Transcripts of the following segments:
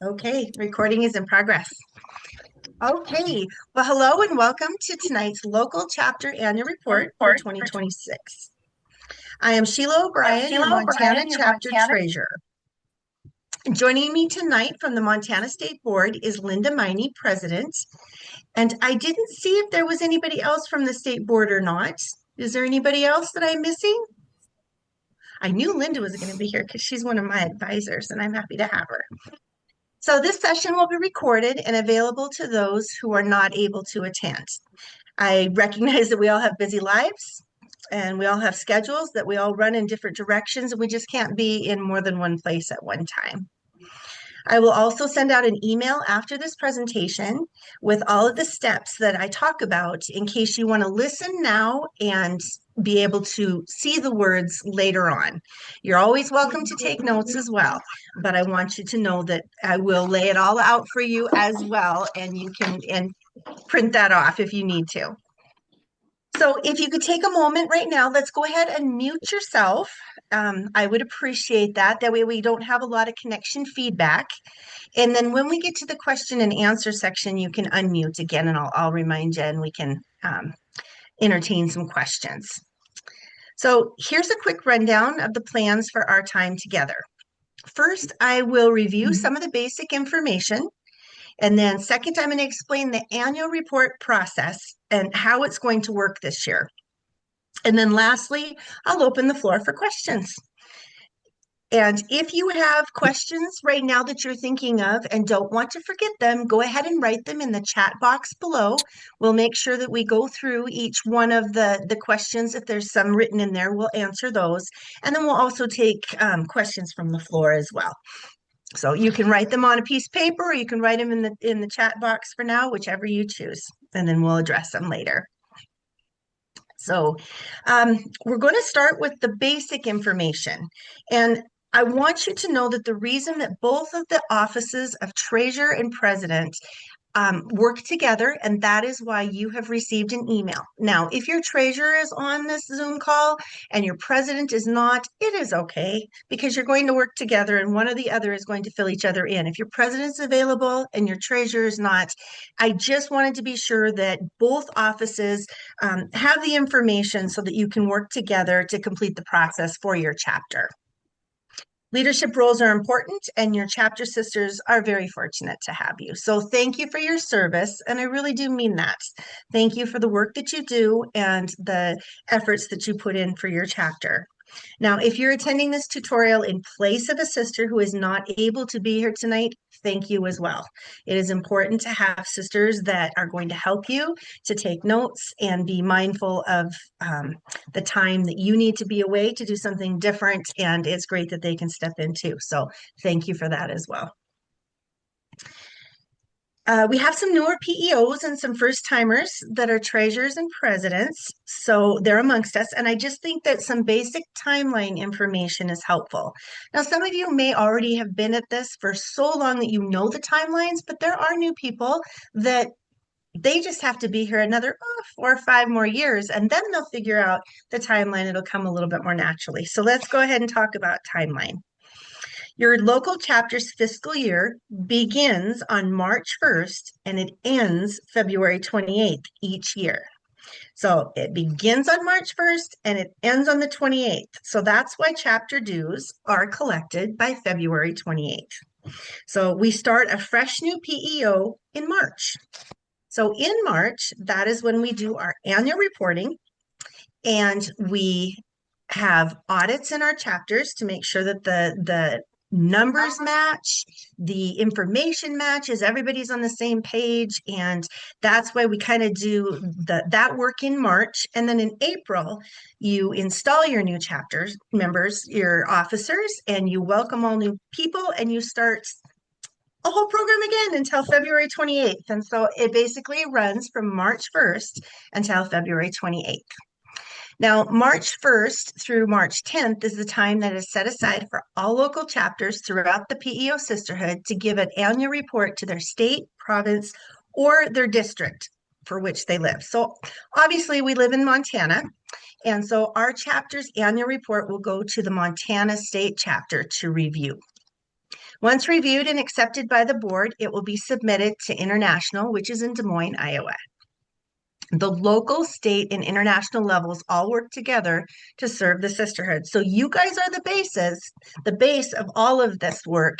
Okay, recording is in progress. Okay, well, hello and welcome to tonight's local chapter annual report for 2026. I am Sheila O'Brien, your Montana chapter treasurer. Joining me tonight from the Montana State Board is Linda Miney, president. And I didn't see if there was anybody else from the state board or not. Is there anybody else that I'm missing? I knew Linda was going to be here because she's one of my advisors, and I'm happy to have her. So this session will be recorded and available to those who are not able to attend. I recognize that we all have busy lives and we all have schedules, that we all run in different directions, and we just can't be in more than one place at one time. I will also send out an email after this presentation with all of the steps that I talk about in case you want to listen now and be able to see the words later on. You're always welcome to take notes as well, but I want you to know that I will lay it all out for you as well, and you can print that off if you need to. So if you could take a moment right now, let's go ahead and mute yourself. I would appreciate that. That way we don't have a lot of connection feedback. And then when we get to the question and answer section, you can unmute again, and I'll remind you, and we can entertain some questions. So here's a quick rundown of the plans for our time together. First, I will review some of the basic information. And then second, I'm going to explain the annual report process and how it's going to work this year. And then lastly, I'll open the floor for questions. And if you have questions right now that you're thinking of and don't want to forget them, go ahead and write them in the chat box below. We'll make sure that we go through each one of the questions. If there's some written in there, we'll answer those. And then we'll also take questions from the floor as well. So you can write them on a piece of paper, or you can write them in the chat box for now, whichever you choose, and then we'll address them later. So we're going to start with the basic information. And I want you to know that the reason that both of the offices of treasurer and president work together, and that is why you have received an email. Now, if your treasurer is on this Zoom call and your president is not, it is okay, because you're going to work together and one or the other is going to fill each other in. If your president's available and your treasurer is not, I just wanted to be sure that both offices have the information so that you can work together to complete the process for your chapter. Leadership roles are important, and your chapter sisters are very fortunate to have you. So thank you for your service, and I really do mean that. Thank you for the work that you do and the efforts that you put in for your chapter. Now, if you're attending this tutorial in place of a sister who is not able to be here tonight, thank you as well. It is important to have sisters that are going to help you to take notes and be mindful of the time that you need to be away to do something different, and it's great that they can step in too. So thank you for that as well. We have some newer PEOs and some first timers that are treasurers and presidents. So they're amongst us. And I just think that some basic timeline information is helpful. Now, some of you may already have been at this for so long that you know the timelines, but there are new people that they just have to be here another 4 or 5 more years, and then they'll figure out the timeline. It'll come a little bit more naturally. So let's go ahead and talk about timeline. Your local chapter's fiscal year begins on March 1st and it ends February 28th each year. So it begins on March 1st and it ends on the 28th. So that's why chapter dues are collected by February 28th. So we start a fresh new PEO in March. So in March, that is when we do our annual reporting, and we have audits in our chapters to make sure that the numbers match, the information matches, everybody's on the same page. And that's why we kind of do that work in March. And then in April, you install your new chapters members, your officers, and you welcome all new people, and you start a whole program again until February 28th. And so it basically runs from March 1st until February 28th. Now, March 1st through March 10th is the time that is set aside for all local chapters throughout the PEO sisterhood to give an annual report to their state, province, or their district for which they live. So obviously we live in Montana, and so our chapter's annual report will go to the Montana state chapter to review. Once reviewed and accepted by the board, it will be submitted to International, which is in Des Moines, Iowa. The local, state, and international levels all work together to serve the sisterhood. So you guys are the base of all of this work.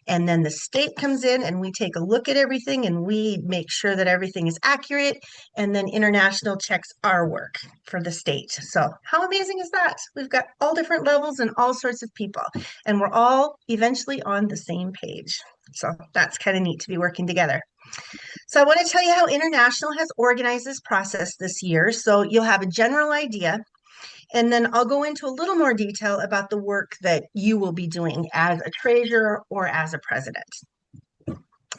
And then the state comes in and we take a look at everything and we make sure that everything is accurate. And then international checks our work for the state. So how amazing is that? We've got all different levels and all sorts of people, and we're all eventually on the same page. So that's kind of neat to be working together. So I want to tell you how International has organized this process this year. So you'll have a general idea, and then I'll go into a little more detail about the work that you will be doing as a treasurer or as a president.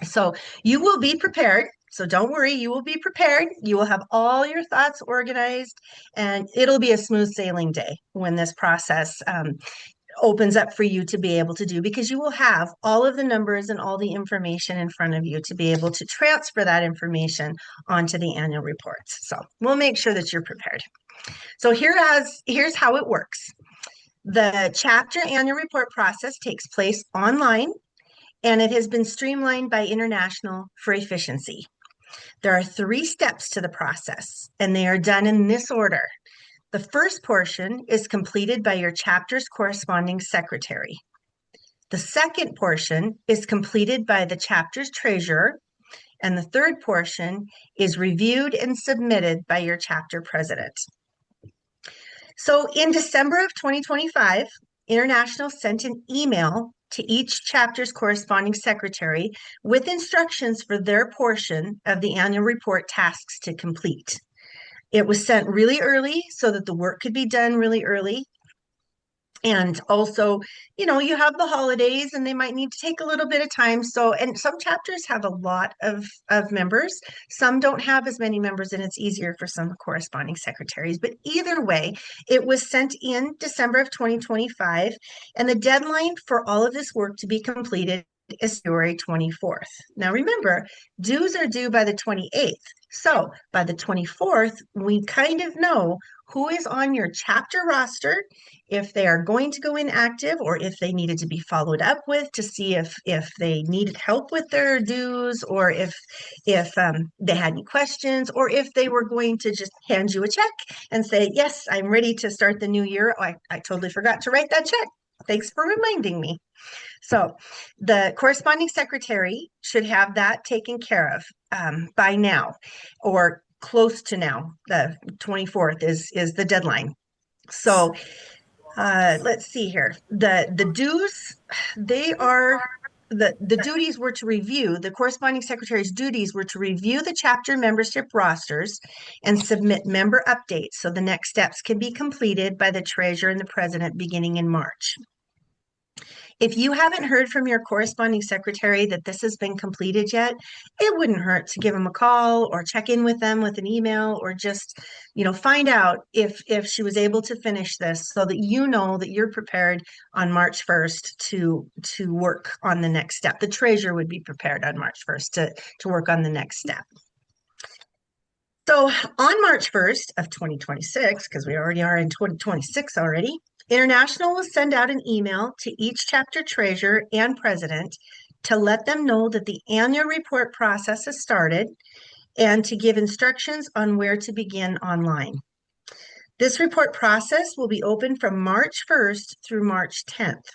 So you will be prepared. So don't worry, you will be prepared. You will have all your thoughts organized, and it'll be a smooth sailing day when this process opens up for you to be able to do, because you will have all of the numbers and all the information in front of you to be able to transfer that information onto the annual reports. So we'll make sure that you're prepared. So here's how it works. The chapter annual report process takes place online, and it has been streamlined by International for efficiency. There are 3 steps to the process, and they are done in this order. The first portion is completed by your chapter's corresponding secretary. The second portion is completed by the chapter's treasurer, and the third portion is reviewed and submitted by your chapter president. So in December of 2025, International sent an email to each chapter's corresponding secretary with instructions for their portion of the annual report tasks to complete. It was sent really early so that the work could be done really early. And also, you have the holidays and they might need to take a little bit of time. So, and some chapters have a lot of members. Some don't have as many members, and it's easier for some corresponding secretaries. But either way, it was sent in December of 2025. And the deadline for all of this work to be completed is February 24th. Now remember, dues are due by the 28th. So by the 24th, we kind of know who is on your chapter roster, if they are going to go inactive, or if they needed to be followed up with to see if they needed help with their dues, or if they had any questions, or if they were going to just hand you a check and say, yes, I'm ready to start the new year. I totally forgot to write that check. Thanks for reminding me. So the corresponding secretary should have that taken care of by now, or close to now. The 24th is the deadline. So let's see here. The dues, they are the duties were to review, the corresponding secretary's duties were to review the chapter membership rosters and submit member updates so the next steps can be completed by the treasurer and the president beginning in March. If you haven't heard from your corresponding secretary that this has been completed yet, it wouldn't hurt to give them a call or check in with them with an email, or just, find out if she was able to finish this so that you know that you're prepared on March 1st to work on the next step. The treasurer would be prepared on March 1st to work on the next step. So on March 1st of 2026, because we already are in 2026 already, International will send out an email to each chapter treasurer and president to let them know that the annual report process has started and to give instructions on where to begin online. This report process will be open from March 1st through March 10th.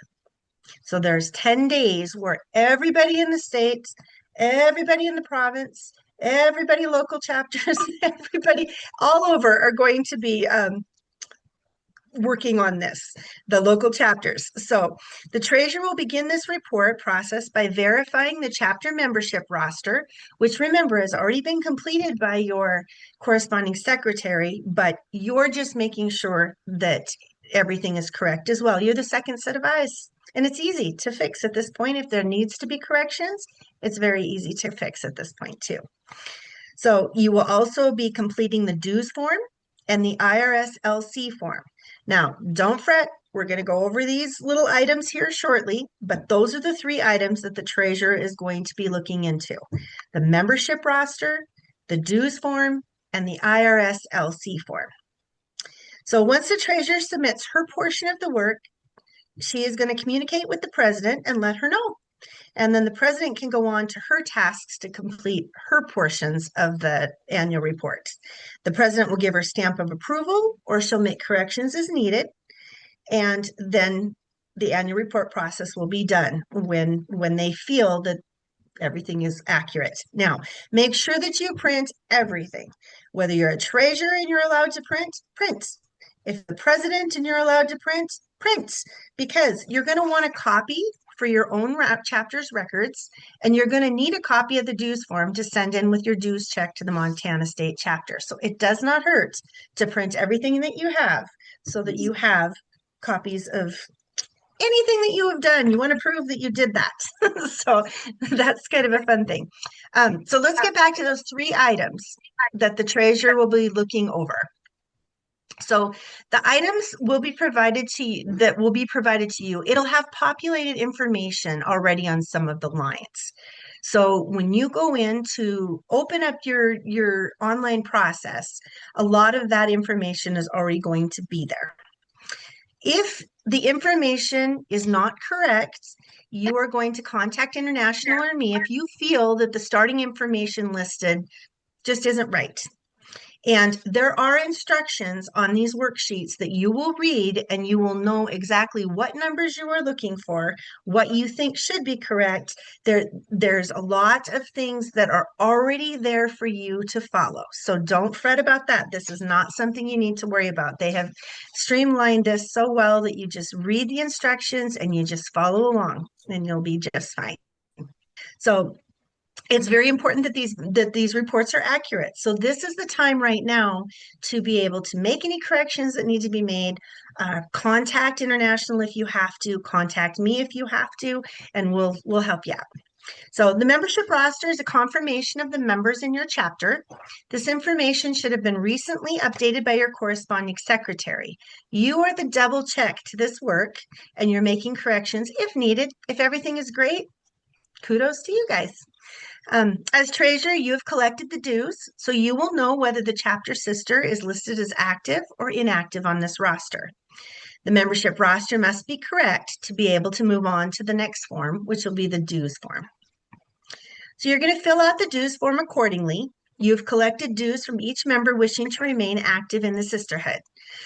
So there's 10 days where everybody in the state, everybody in the province, everybody local chapters, everybody all over are going to be working on this, the local chapters. So the treasurer will begin this report process by verifying the chapter membership roster, which remember has already been completed by your corresponding secretary, but you're just making sure that everything is correct as well. You're the second set of eyes. And it's easy to fix at this point. If there needs to be corrections, it's very easy to fix at this point too. So you will also be completing the dues form and the IRS LC form. Now, don't fret. We're going to go over these little items here shortly, but those are the 3 items that the treasurer is going to be looking into: the membership roster, the dues form, and the IRS LC form. So once the treasurer submits her portion of the work, she is going to communicate with the president and let her know. And then the president can go on to her tasks to complete her portions of the annual report. The president will give her stamp of approval, or she'll make corrections as needed. And then the annual report process will be done when they feel that everything is accurate. Now, make sure that you print everything. Whether you're a treasurer and you're allowed to print, print. If the president and you're allowed to print, print. Because you're going to want a copy for your own chapter's records, and you're going to need a copy of the dues form to send in with your dues check to the Montana State chapter. So it does not hurt to print everything that you have so that you have copies of anything that you have done. You want to prove that you did that. So that's kind of a fun thing. So let's get back to those 3 items that the treasurer will be looking over. So the items will be provided to you that will be provided to you. It'll have populated information already on some of the lines. So when you go in to open up your online process, a lot of that information is already going to be there. If the information is not correct, you are going to contact International or me if you feel that the starting information listed just isn't right. And there are instructions on these worksheets that you will read, and you will know exactly what numbers you are looking for, what you think should be correct. There's a lot of things that are already there for you to follow. So don't fret about that. This is not something you need to worry about. They have streamlined this so well that you just read the instructions and you just follow along and you'll be just fine. So it's very important that these reports are accurate. So this is the time right now to be able to make any corrections that need to be made. Contact International if you have to. Contact me if you have to, and we'll help you out. So the membership roster is a confirmation of the members in your chapter. This information should have been recently updated by your corresponding secretary. You are the double check to this work, and you're making corrections if needed. If everything is great, kudos to you guys. As treasurer, you have collected the dues, so you will know whether the chapter sister is listed as active or inactive on this roster. The membership roster must be correct to be able to move on to the next form, which will be the dues form. So you're going to fill out the dues form accordingly. You've collected dues from each member wishing to remain active in the sisterhood.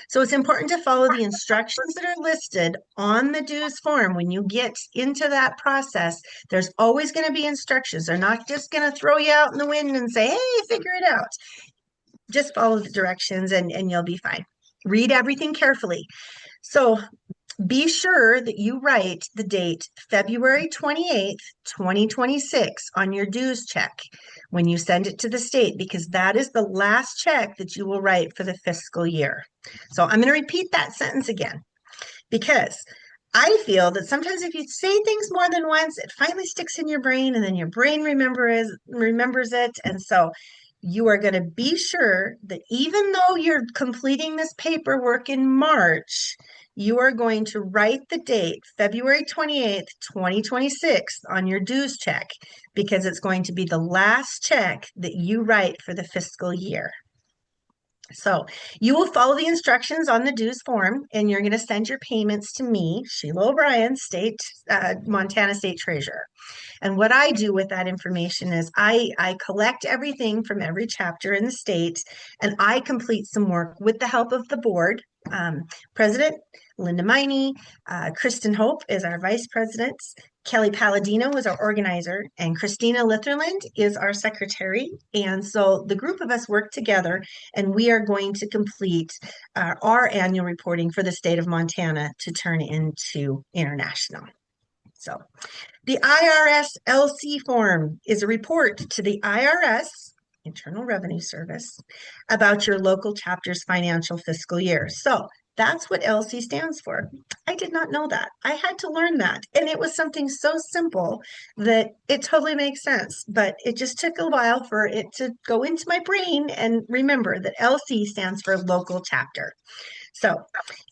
So it's important to follow the instructions that are listed on the dues form. When you get into that process, there's always going to be instructions. They're not just going to throw you out in the wind and say, hey, figure it out. Just follow the directions and you'll be fine. Read everything carefully. So be sure that you write the date February 28th, 2026 on your dues check when you send it to the state, because that is the last check that you will write for the fiscal year. So I'm going to repeat that sentence again, because I feel that sometimes if you say things more than once, it finally sticks in your brain and then your brain remembers it. And so you are going to be sure that even though you're completing this paperwork in March, you are going to write the date, February 28th, 2026, on your dues check, because it's going to be the last check that you write for the fiscal year. So you will follow the instructions on the dues form, and you're going to send your payments to me, Sheila O'Brien, Montana State Treasurer. And what I do with that information is I collect everything from every chapter in the state, and I complete some work with the help of the board. President Linda Miney, Kristen Hope is our vice president, Kelly Palladino is our organizer, and Christina Litherland is our secretary. And so the group of us work together, and we are going to complete our annual reporting for the state of Montana to turn into international. So the IRS LC form is a report to the IRS, Internal Revenue Service, about your local chapter's financial fiscal year. So that's what LC stands for. I did not know that. I had to learn that. And it was something so simple that it totally makes sense. But it just took a while for it to go into my brain and remember that LC stands for local chapter. So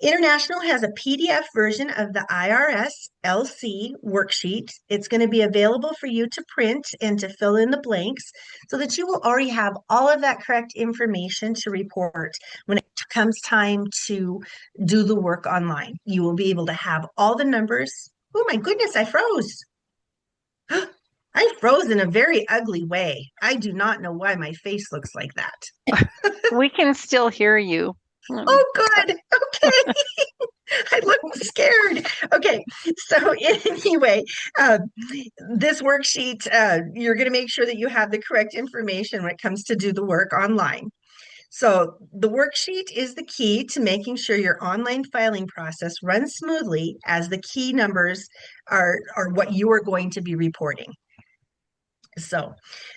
International has a PDF version of the IRS LC worksheet. It's going to be available for you to print and to fill in the blanks so that you will already have all of that correct information to report when it comes time to do the work online. You will be able to have all the numbers. Oh my goodness, I froze. I froze in a very ugly way. I do not know why my face looks like that. We can still hear you. Hmm. Oh, good. Okay. I look scared. Okay. So anyway, uh, this worksheet, you're going to make sure that you have the correct information when it comes to do the work online. So the worksheet is the key to making sure your online filing process runs smoothly as the key numbers are what you are going to be reporting. So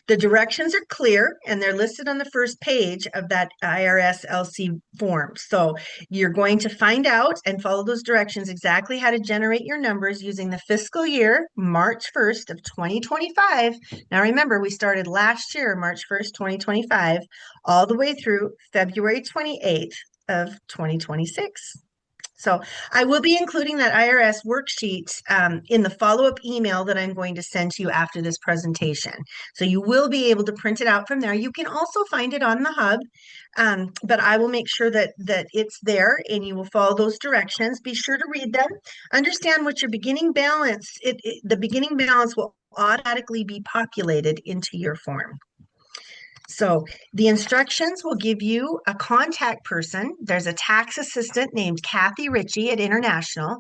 the directions are clear and they're listed on the first page of that IRS LC form. So you're going to find out and follow those directions exactly how to generate your numbers using the fiscal year, March 1st of 2025. Now remember, we started last year, March 1st, 2025, all the way through February 28th of 2026. So I will be including that IRS worksheet in the follow-up email that I'm going to send to you after this presentation. So you will be able to print it out from there. You can also find it on the hub, but I will make sure that it's there and you will follow those directions. Be sure to read them. Understand what your beginning balance, the beginning balance will automatically be populated into your form. So the instructions will give you a contact person. There's a tax assistant named Kathy Ritchie at International.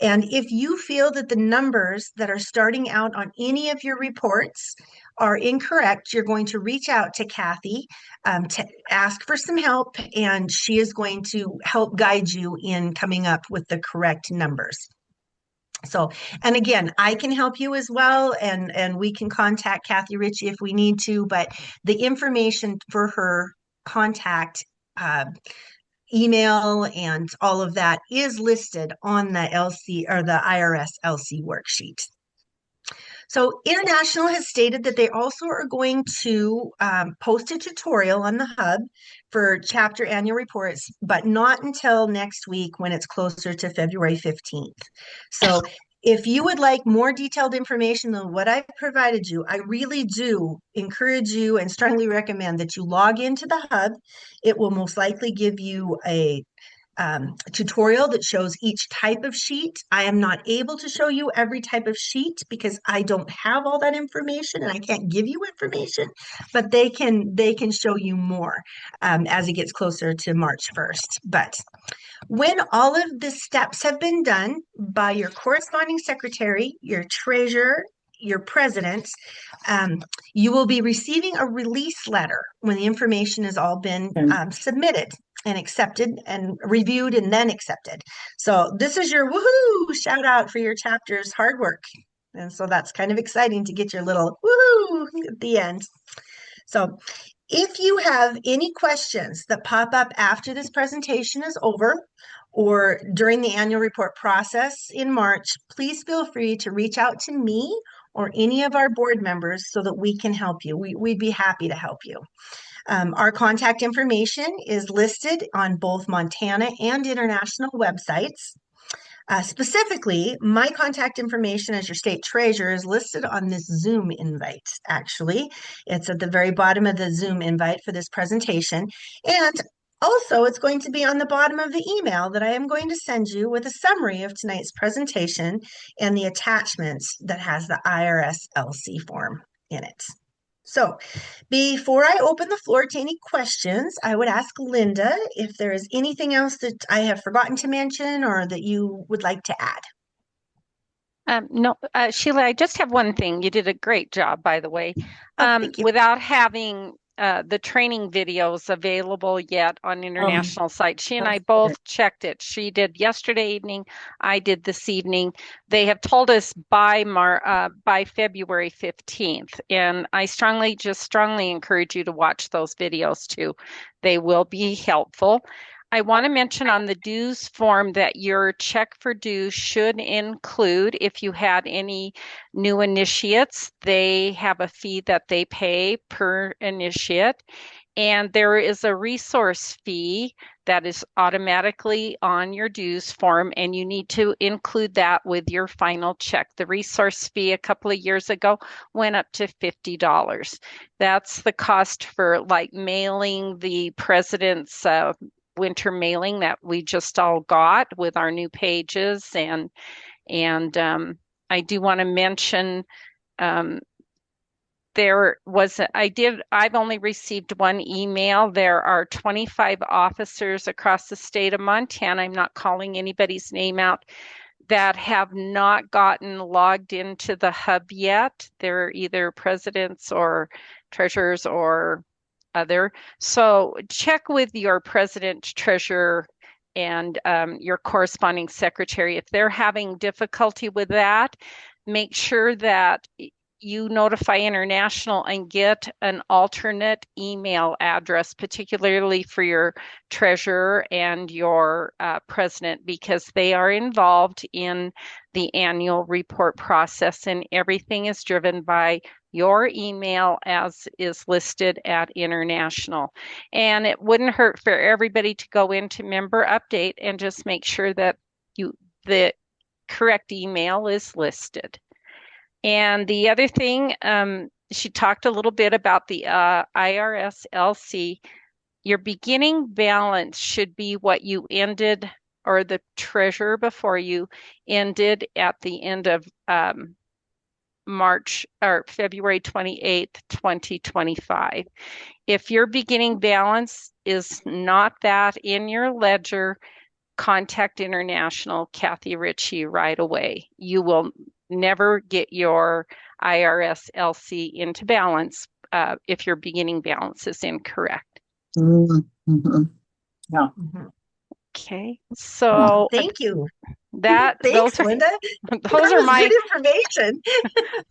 And if you feel that the numbers that are starting out on any of your reports are incorrect, you're going to reach out to Kathy to ask for some help, and she is going to help guide you in coming up with the correct numbers. So, and again, I can help you as well, and we can contact Kathy Ritchie if we need to, but the information for her contact email and all of that is listed on the LC or the IRS LC worksheet. So International has stated that they also are going to post a tutorial on the hub for chapter annual reports, but not until next week when it's closer to February 15th. So if you would like more detailed information than what I've provided you, I really do encourage you and strongly recommend that you log into the hub. It will most likely give you a tutorial that shows each type of sheet. I am not able to show you every type of sheet because I don't have all that information and I can't give you information, but they can show you more as it gets closer to March 1st. But when all of the steps have been done by your corresponding secretary, your treasurer, your president, um, you will be receiving a release letter when the information has all been submitted and accepted and reviewed and then accepted. So this is your woohoo shout out for your chapter's hard work. And so that's kind of exciting to get your little woohoo at the end. So if you have any questions that pop up after this presentation is over or during the annual report process in March, please feel free to reach out to me or any of our board members so that we can help you. We'd be happy to help you. Our contact information is listed on both Montana and international websites. Specifically, my contact information as your state treasurer is listed on this Zoom invite, actually. It's at the very bottom of the Zoom invite for this presentation. And also, it's going to be on the bottom of the email that I am going to send you with a summary of tonight's presentation and the attachments that has the IRS LC form in it. So before I open the floor to any questions, I would ask Linda if there is anything else that I have forgotten to mention or that you would like to add. No, Sheila, I just have one thing. You did a great job, by the way. Oh, thank you. Without having the training videos available yet on international sites, she and I both checked it. She did yesterday evening. I did this evening. They have told us by February 15th, and I strongly encourage you to watch those videos too. They will be helpful. I want to mention on the dues form that your check for dues should include, if you had any new initiates, they have a fee that they pay per initiate. And there is a resource fee that is automatically on your dues form, and you need to include that with your final check. The resource fee a couple of years ago went up to $50. That's the cost for like mailing the president's winter mailing that we just all got with our new pages, and I do want to mention I've only received one email. There are 25 officers across the state of Montana. I'm not calling anybody's name out that have not gotten logged into the hub yet. They're either presidents or treasurers or other. So check with your president, treasurer, and your corresponding secretary. If they're having difficulty with that, make sure that you notify International and get an alternate email address, particularly for your treasurer and your president, because they are involved in the annual report process, and everything is driven by your email as is listed at International. And it wouldn't hurt for everybody to go into member update and just make sure that the correct email is listed. And the other thing, she talked a little bit about the IRS LC. Your beginning balance should be what you ended, or the treasurer before you ended at the end of March or February 28th, 2025. If your beginning balance is not that in your ledger, contact International Kathy Ritchie right away. You will never get your IRS LC into balance if your beginning balance is incorrect. Mm-hmm. Yeah. Okay, so Thank you. Thanks, Linda. Those are my good information.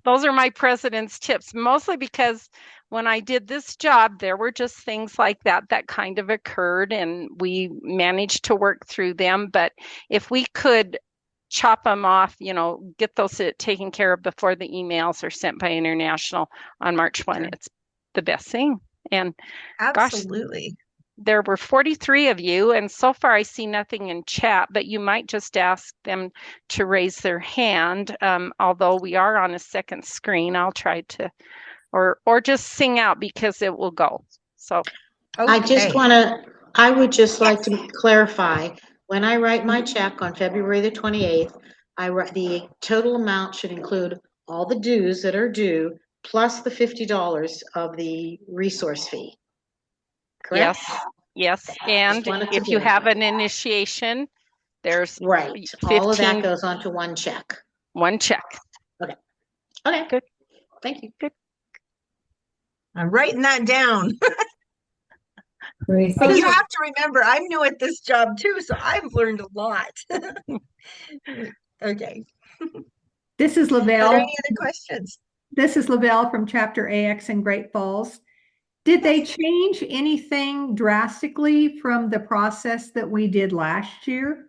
Those are my president's tips, mostly because when I did this job, there were just things like that that kind of occurred, and we managed to work through them. But if we could chop them off, get those taken care of before the emails are sent by International on March 1, it's the best thing. And absolutely. Gosh, there were 43 of you, and so far I see nothing in chat, but you might just ask them to raise their hand. Although we are on a second screen, I'll try to, or just sing out because it will go. So okay. I would just like to clarify, when I write my check on February the 28th, the total amount should include all the dues that are due, plus the $50 of the resource fee. Correct? Yes. And if you have an initiation, there's right. 15, all of that goes onto one check. One check. Okay. Good. Thank you. Good. I'm writing that down. Great. And you have to remember, I'm new at this job too, so I've learned a lot. Okay. This is Are there Lavelle. any other questions? This is Lavelle from Chapter AX in Great Falls. Did they change anything drastically from the process that we did last year?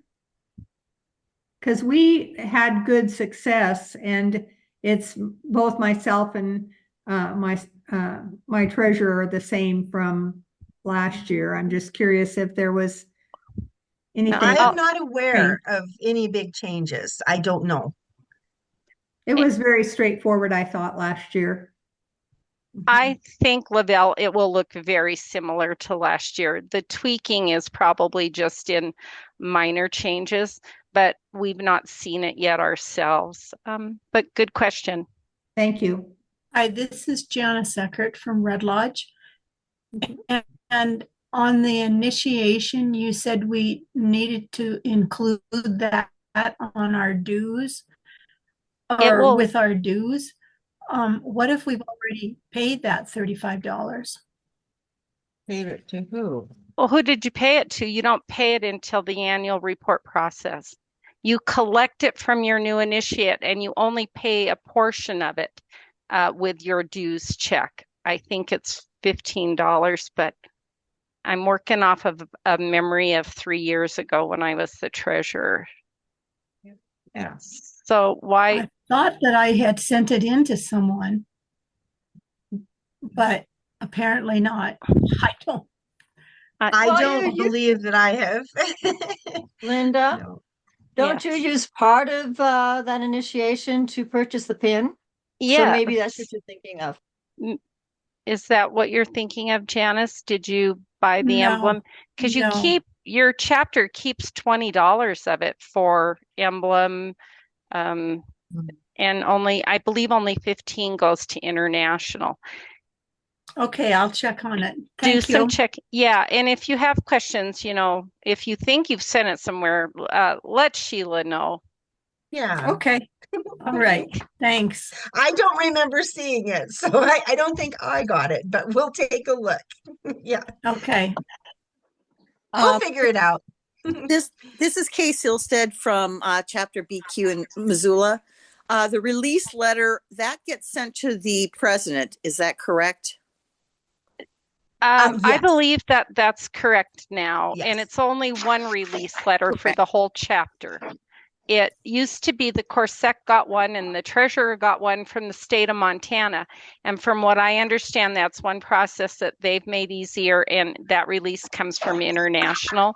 Because we had good success, and it's both myself and my treasurer are the same from last year. I'm just curious if there was anything. I'm not aware of any big changes. I don't know. It was very straightforward, I thought, last year. I think, Lavelle, it will look very similar to last year. The tweaking is probably just in minor changes, but we've not seen it yet ourselves. But good question. Thank you. Hi, this is Janice Eckert from Red Lodge. And on the initiation, you said we needed to include that on our dues or with our dues. What if we've already paid that $35? Paid it to who? Well, who did you pay it to? You don't pay it until the annual report process. You collect it from your new initiate, and you only pay a portion of it with your dues check. I think it's $15, but I'm working off of a memory of 3 years ago when I was the treasurer. Yeah. So why? I thought that I had sent it in to someone, but apparently not. I don't believe that I have. Linda, No. don't you use part of that initiation to purchase the pin? Yeah. So maybe that's what you're thinking of. Is that what you're thinking of, Janice? Did you buy the emblem? Because you keep, your chapter keeps $20 of it for emblem, And I believe only 15 goes to international. Okay, I'll check on it. Do Thank some you. check. Yeah, and if you have questions, if you think you've sent it somewhere, let Sheila know. Yeah. Okay. All right. Thanks. I don't remember seeing it, so I don't think I got it, but we'll take a look. Yeah, Okay. we'll figure it out. This is Kay Silstead from Chapter BQ in Missoula. The release letter that gets sent to the president. Is that correct? I Yes. believe that's correct now, Yes. and it's only one release letter for Correct. the whole chapter. It used to be the CORSEC got one and the treasurer got one from the state of Montana. And from what I understand, that's one process that they've made easier, and that release comes from international.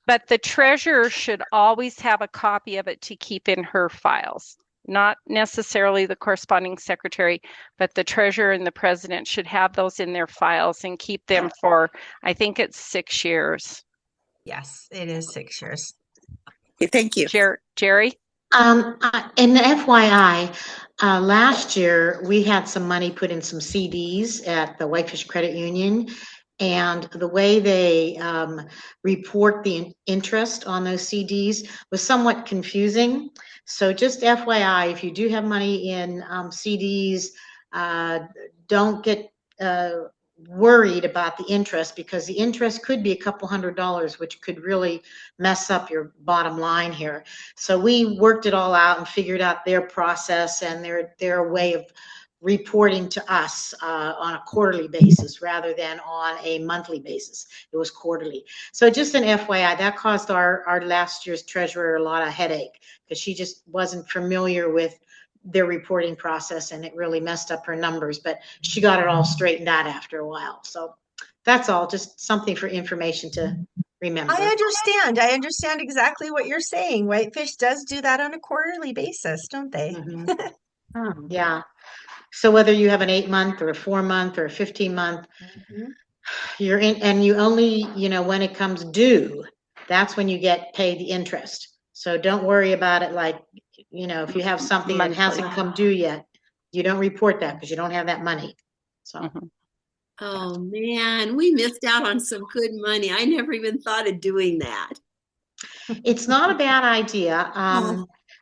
But the treasurer should always have a copy of it to keep in her files. Not necessarily the corresponding secretary, but the treasurer and the president should have those in their files and keep them for, I think it's 6 years. Yes, it is 6 years. Okay, thank you. Jerry? In the FYI, last year we had some money put in some CDs at the Whitefish Credit Union, and the way they report the interest on those CDs was somewhat confusing. So just FYI, if you do have money in CDs, don't get worried about the interest, because the interest could be a couple $100, which could really mess up your bottom line here. So we worked it all out and figured out their process and their way of reporting to us on a quarterly basis rather than on a monthly basis. It was quarterly. So just an FYI, that caused our last year's treasurer a lot of headache, because she just wasn't familiar with their reporting process, and it really messed up her numbers, but she got it all straightened out after a while. So that's all, just something for information to remember. I understand exactly what you're saying. Whitefish does do that on a quarterly basis, don't they? Mhm. Yeah. So whether you have an 8-month or a 4-month or a 15-month, you're in, and you only, when it comes due, that's when you get paid the interest. So don't worry about it. Like, if you have something that hasn't come due yet, you don't report that because you don't have that money. So. Oh man, we missed out on some good money. I never even thought of doing that. It's not a bad idea.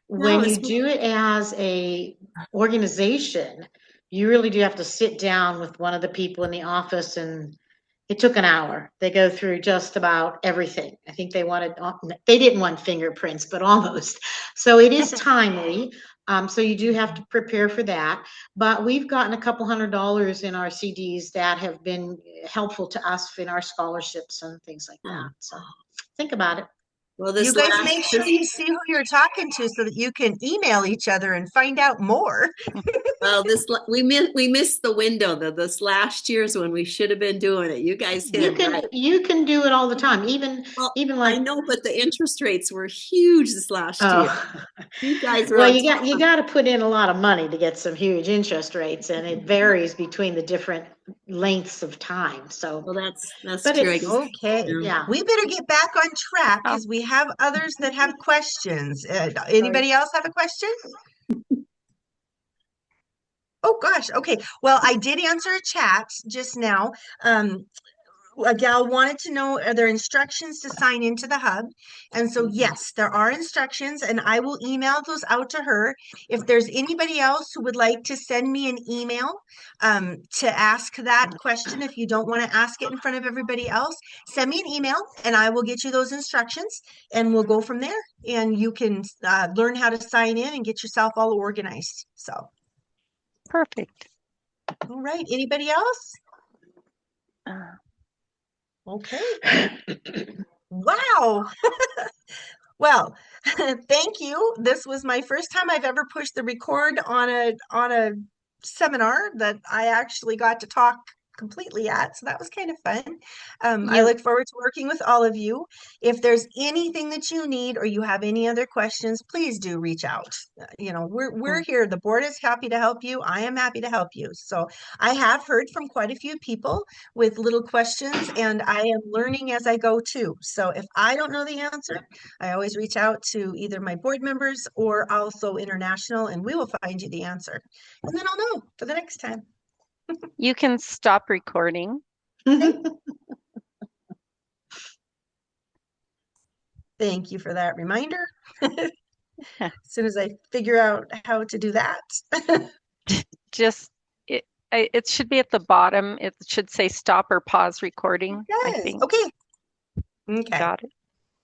When you do it as a organization, you really do have to sit down with one of the people in the office, and it took an hour. They go through just about everything. I think they didn't want fingerprints, but almost. So it is timely. So you do have to prepare for that. But we've gotten a couple $100 in our CDs that have been helpful to us in our scholarships and things like that. So think about it. Well, You guys make sure you see who you're talking to so that you can email each other and find out more. Well, we missed the window though. This last year's when we should have been doing it. You guys hit it right. You can do it all the time. Even like, I know, but the interest rates were huge this last year. You guys were well, you got to put in a lot of money to get some huge interest rates, and it varies between the different lengths of time. So, well, that's but true. Okay. Yeah. We better get back on track because we have others that have questions. Anybody else have a question? Oh gosh. Okay. Well, I did answer a chat just now. A gal wanted to know, are there instructions to sign into the hub? And so, yes, there are instructions, and I will email those out to her. If there's anybody else who would like to send me an email to ask that question, if you don't want to ask it in front of everybody else, send me an email and I will get you those instructions, and we'll go from there. And you can learn how to sign in and get yourself all organized. So, Perfect. all right. Anybody else? Okay. Wow. Well, thank you. This was my first time I've ever pushed the record on a seminar that I actually got to talk completely at. So that was kind of fun. I You look forward to working with all of you. If there's anything that you need or you have any other questions, please do reach out. We're here. The board is happy to help you. I am happy to help you. So I have heard from quite a few people with little questions, and I am learning as I go too. So if I don't know the answer, I always reach out to either my board members or also international, and we will find you the answer. And then I'll know for the next time. you can stop recording. Thank you for that reminder. As soon as I figure out how to do that. Just it should be at the bottom. It should say stop or pause recording, I Yes. think. Okay. Okay. Got it.